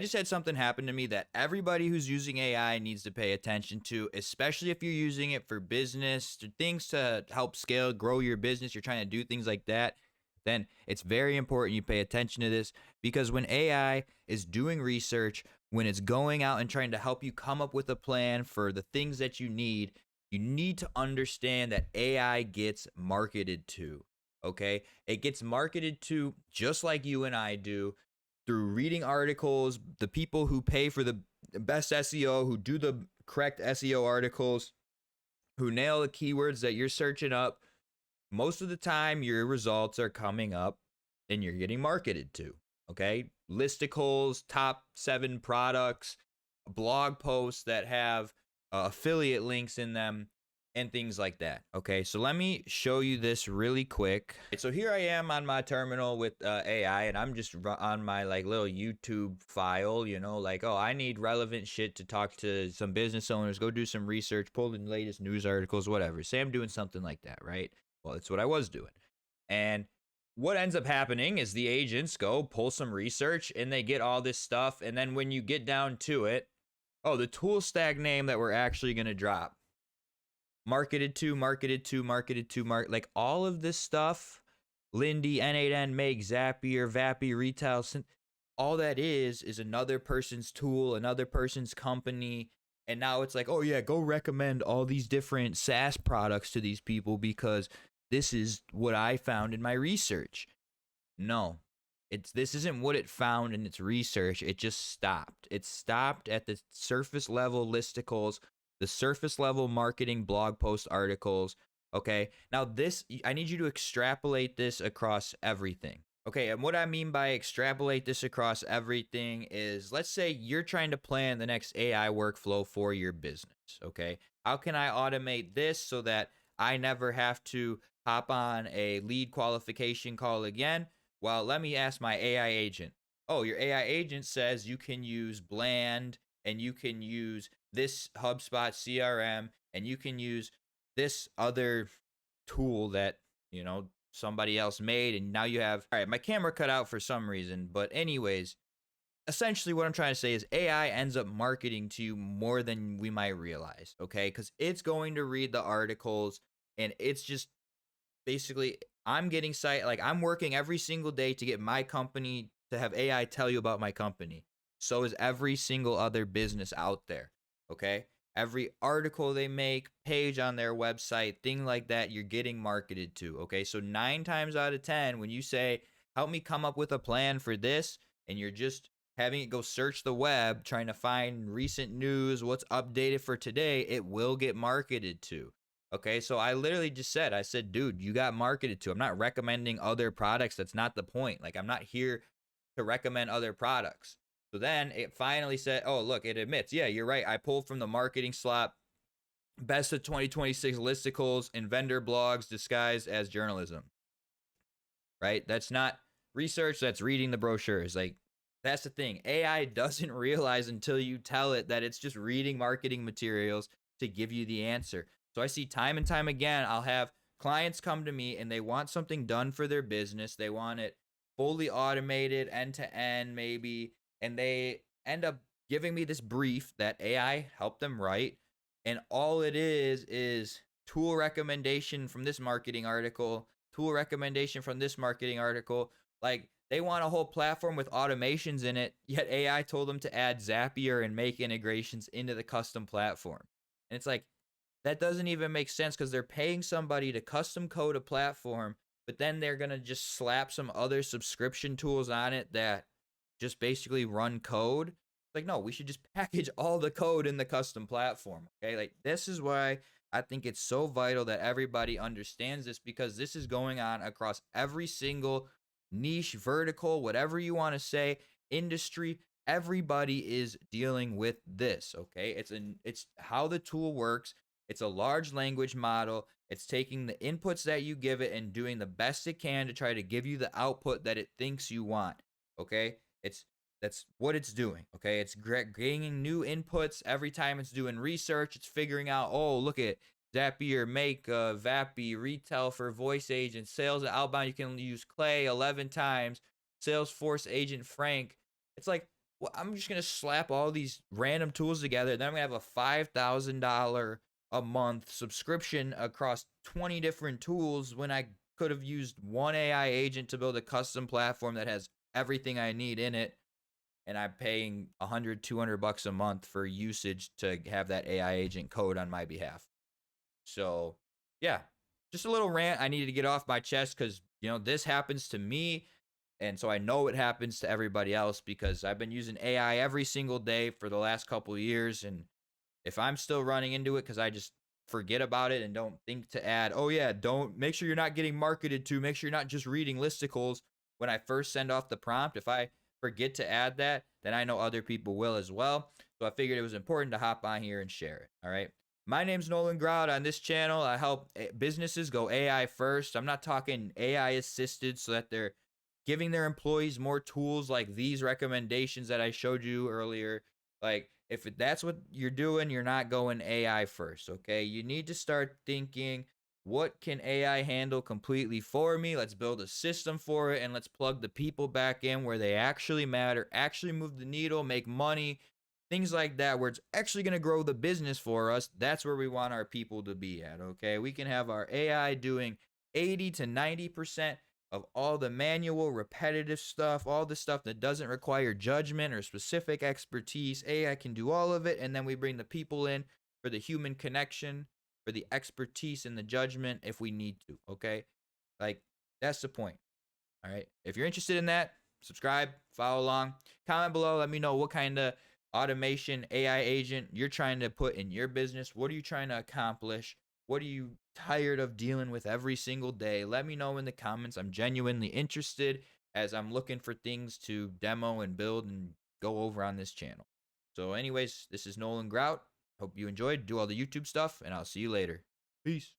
I just had something happen to me that everybody who's using AI needs to pay attention to, especially if you're using it for business, to things to help scale, grow your business, you're trying to do things like that, then it's very important you pay attention to this, because when AI is doing research, when it's going out and trying to help you come up with a plan for the things that you need to understand that AI gets marketed to. Okay? It gets marketed to just like you and I do, through reading articles, the people who pay for the best SEO, who do the correct SEO articles, who nail the keywords that you're searching up. Most of the time, your results are coming up and you're getting marketed to. Okay. Listicles, top 7 products, blog posts that have affiliate links in them, and things like that. Okay, so let me show you this really quick. So here I am on my terminal with AI, and I'm just on my like little YouTube file, like, oh, I need relevant shit to talk to some business owners, go do some research, pull the latest news articles, whatever. Say I'm doing something like that, right? Well, it's what I was doing. And what ends up happening is the agents go pull some research and they get all this stuff. And then when you get down to it, oh, the tool stack name that we're actually going to drop, marketed to, like all of this stuff, Lindy, N8N, Make, Zapier, Vappy, Retail, all that is another person's tool, another person's company. And now it's like, oh yeah, go recommend all these different SaaS products to these people because this is what I found in my research. No, this isn't what it found in its research. It just stopped. It stopped at the surface level listicles, the surface level marketing blog post articles. Okay, now this, I need you to extrapolate this across everything. Okay, and what I mean by extrapolate this across everything is, let's say you're trying to plan the next AI workflow for your business. Okay, how can I automate this so that I never have to hop on a lead qualification call again? Well, let me ask my AI agent. Oh, your AI agent says you can use Bland, and you can use this HubSpot CRM, and you can use this other tool that, somebody else made. And now you have, all right, my camera cut out for some reason. But anyways, essentially what I'm trying to say is AI ends up marketing to you more than we might realize. Okay. Because it's going to read the articles, and it's just basically, I'm getting like I'm working every single day to get my company to have AI tell you about my company. So is every single other business out there. Okay. Every article they make, page on their website, thing like that, you're getting marketed to. Okay. So 9 times out of 10, when you say, help me come up with a plan for this, and you're just having it go search the web, trying to find recent news, what's updated for today, it will get marketed to. Okay, so I literally just said, dude, you got marketed to. I'm not recommending other products. That's not the point. Like, I'm not here to recommend other products. So then it finally said, oh, look, it admits, yeah, you're right. I pulled from the marketing slot, best of 2026 listicles and vendor blogs disguised as journalism. Right? That's not research. That's reading the brochures. Like, that's the thing. AI doesn't realize until you tell it that it's just reading marketing materials to give you the answer. So I see time and time again, I'll have clients come to me and they want something done for their business. They want it fully automated, end to end, maybe. And they end up giving me this brief that AI helped them write. And all it is tool recommendation from this marketing article, tool recommendation from this marketing article. Like, they want a whole platform with automations in it, yet AI told them to add Zapier and make integrations into the custom platform. And it's like, that doesn't even make sense, because they're paying somebody to custom code a platform, but then they're going to just slap some other subscription tools on it that just basically run code. Like, no, we should just package all the code in the custom platform. Okay, like, this is why I think it's so vital that everybody understands this, because this is going on across every single niche, vertical, whatever you want to say, industry. Everybody is dealing with this. Okay, it's how the tool works. It's a large language model. It's taking the inputs that you give it and doing the best it can to try to give you the output that it thinks you want. Okay, that's what it's doing. Okay, it's gaining new inputs every time it's doing research. It's figuring out, oh, look at Zapier, Make, Vappy, Retail for voice agents, sales and outbound. You can use Clay 11 times, Salesforce agent Frank. It's like, well, I'm just gonna slap all these random tools together. Then I'm gonna have a $5,000 a month subscription across 20 different tools when I could have used one AI agent to build a custom platform that has everything I need in it. And I'm paying 100, $200 a month for usage to have that AI agent code on my behalf. So, yeah, just a little rant I needed to get off my chest because, this happens to me. And so I know it happens to everybody else because I've been using AI every single day for the last couple of years. And if I'm still running into it because I just forget about it and don't think to add, oh yeah, don't make sure you're not getting marketed to, make sure you're not just reading listicles when I first send off the prompt. If I forget to add that, then I know other people will as well. So I figured it was important to hop on here and share it. All right. My name's Nolan Grout. On this channel, I help businesses go AI first. I'm not talking AI assisted so that they're giving their employees more tools like these recommendations that I showed you earlier. Like, if that's what you're doing, you're not going AI first, okay? You need to start thinking, what can AI handle completely for me? Let's build a system for it and let's plug the people back in where they actually matter, actually move the needle, make money, things like that, where it's actually going to grow the business for us. That's where we want our people to be at, okay? We can have our AI doing 80 to 90% of all the manual, repetitive stuff, all the stuff that doesn't require judgment or specific expertise. AI can do all of it, and then we bring the people in for the human connection, for the expertise and the judgment if we need to, okay? Like, that's the point, all right? If you're interested in that, subscribe, follow along, comment below, let me know what kind of automation AI agent you're trying to put in your business. What are you trying to accomplish? What are you tired of dealing with every single day? Let me know in the comments. I'm genuinely interested as I'm looking for things to demo and build and go over on this channel. So anyways, this is Nolan Grout. Hope you enjoyed. Do all the YouTube stuff, and I'll see you later. Peace.